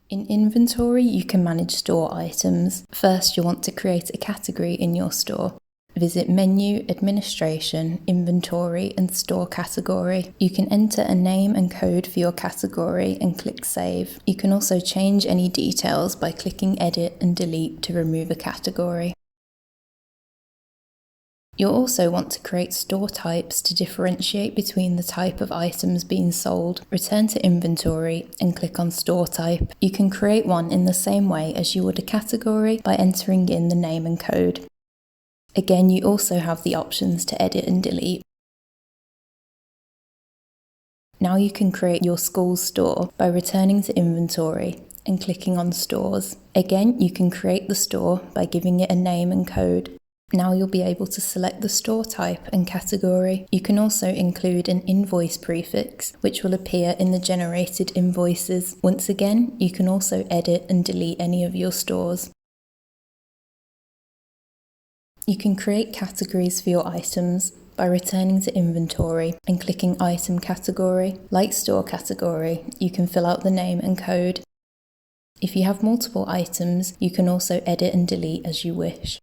In inventory, you can manage store items. First, you'll want to create a category in your store. Visit Menu, Administration, Inventory and Store Category. You can enter a name and code for your category and click Save. You can also change any details by clicking Edit and Delete to remove a category. You'll also want to create store types to differentiate between the type of items being sold. Return to Inventory and click on Store Type. You can create one in the same way as you would a category by entering in the name and code. Again, you also have the options to edit and delete. Now you can create your school store by returning to Inventory and clicking on Stores. Again, you can create the store by giving it a name and code. Now you'll be able to select the store type and category. You can also include an invoice prefix, which will appear in the generated invoices. Once again, you can also edit and delete any of your stores. You can create categories for your items by returning to Inventory and clicking Item Category. Like Store Category, you can fill out the name and code. If you have multiple items, you can also edit and delete as you wish.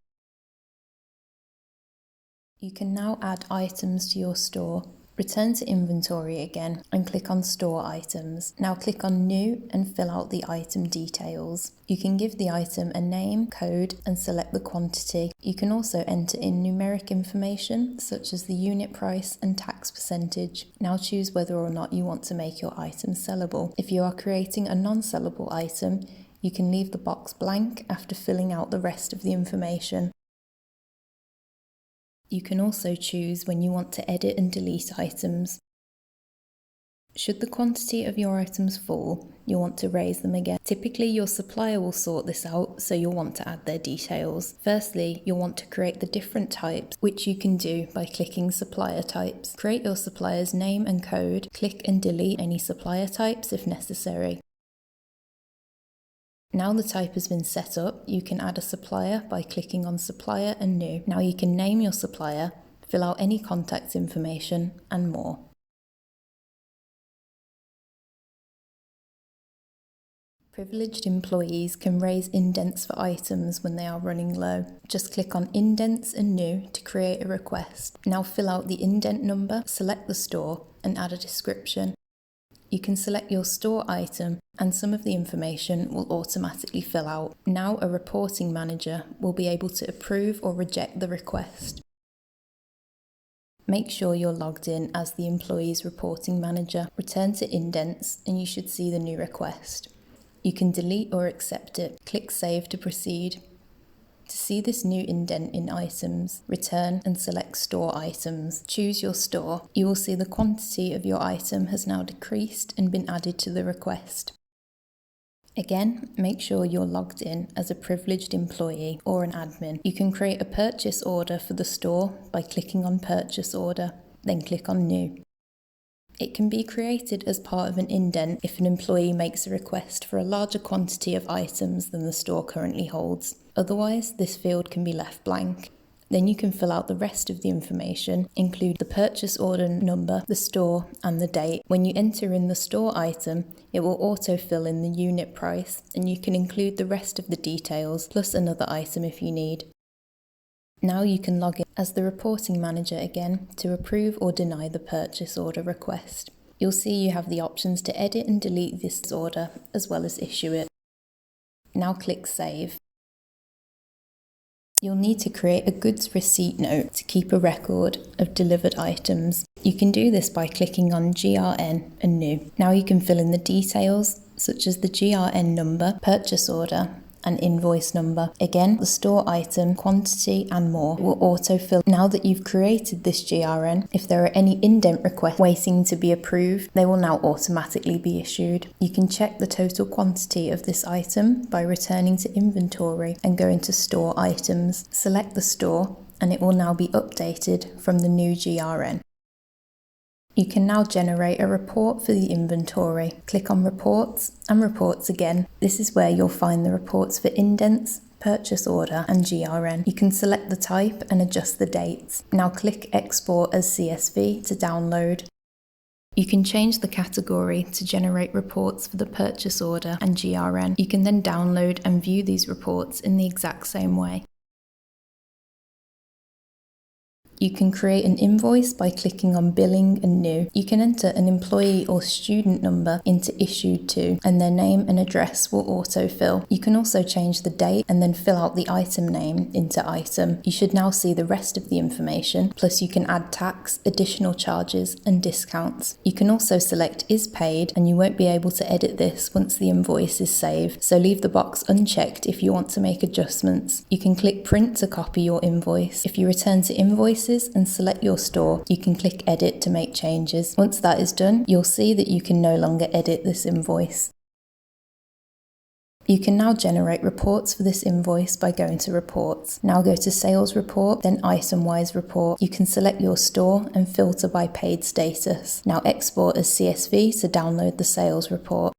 You can now add items to your store. Return to Inventory again and click on Store Items. Now click on New and fill out the item details. You can give the item a name, code and select the quantity. You can also enter in numeric information such as the unit price and tax percentage. Now choose whether or not you want to make your item sellable. If you are creating a non-sellable item, you can leave the box blank after filling out the rest of the information. You can also choose when you want to edit and delete items. Should the quantity of your items fall, you'll want to raise them again. Typically, your supplier will sort this out, so you'll want to add their details. Firstly, you'll want to create the different types, which you can do by clicking Supplier Types. Create your supplier's name and code. Click and delete any supplier types if necessary. Now the type has been set up, you can add a supplier by clicking on Supplier and New. Now you can name your supplier, fill out any contact information and more. Privileged employees can raise indents for items when they are running low. Just click on Indents and New to create a request. Now fill out the indent number, select the store and add a description. You can select your store item and some of the information will automatically fill out. Now a reporting manager will be able to approve or reject the request. Make sure you're logged in as the employee's reporting manager. Return to Indents and you should see the new request. You can delete or accept it. Click Save to proceed. To see this new indent in items, return and select Store Items. Choose your store. You will see the quantity of your item has now decreased and been added to the request. Again, make sure you're logged in as a privileged employee or an admin. You can create a purchase order for the store by clicking on Purchase Order, then click on New. It can be created as part of an indent if an employee makes a request for a larger quantity of items than the store currently holds. Otherwise, this field can be left blank. Then you can fill out the rest of the information, include the purchase order number, the store, and the date. When you enter in the store item, it will autofill in the unit price, and you can include the rest of the details, plus another item if you need. Now you can log in as the reporting manager again to approve or deny the purchase order request. You'll see you have the options to edit and delete this order, as well as issue it. Now click Save. You'll need to create a goods receipt note to keep a record of delivered items. You can do this by clicking on GRN and New. Now you can fill in the details, such as the GRN number, purchase order, and invoice number. Again, the store item, quantity and more will autofill. Now that you've created this GRN, if there are any indent requests waiting to be approved, they will now automatically be issued. You can check the total quantity of this item by returning to Inventory and going to Store Items. Select the store and it will now be updated from the new GRN. You can now generate a report for the inventory. Click on Reports and Reports again. This is where you'll find the reports for indents, purchase order and GRN. You can select the type and adjust the dates. Now click Export as CSV to download. You can change the category to generate reports for the purchase order and GRN. You can then download and view these reports in the exact same way. You can create an invoice by clicking on Billing and New. You can enter an employee or student number into Issued To, and their name and address will autofill. You can also change the date and then fill out the item name into Item. You should now see the rest of the information, plus you can add tax, additional charges and discounts. You can also select Is Paid, and you won't be able to edit this once the invoice is saved, so leave the box unchecked if you want to make adjustments. You can click Print to copy your invoice. If you return to Invoices and select your store, you can click Edit to make changes. Once that is done, you'll see that you can no longer edit this invoice. You can now generate reports for this invoice by going to Reports. Now go to Sales Report, then Item-Wise Report. You can select your store and filter by paid status. Now export as CSV to download the sales report.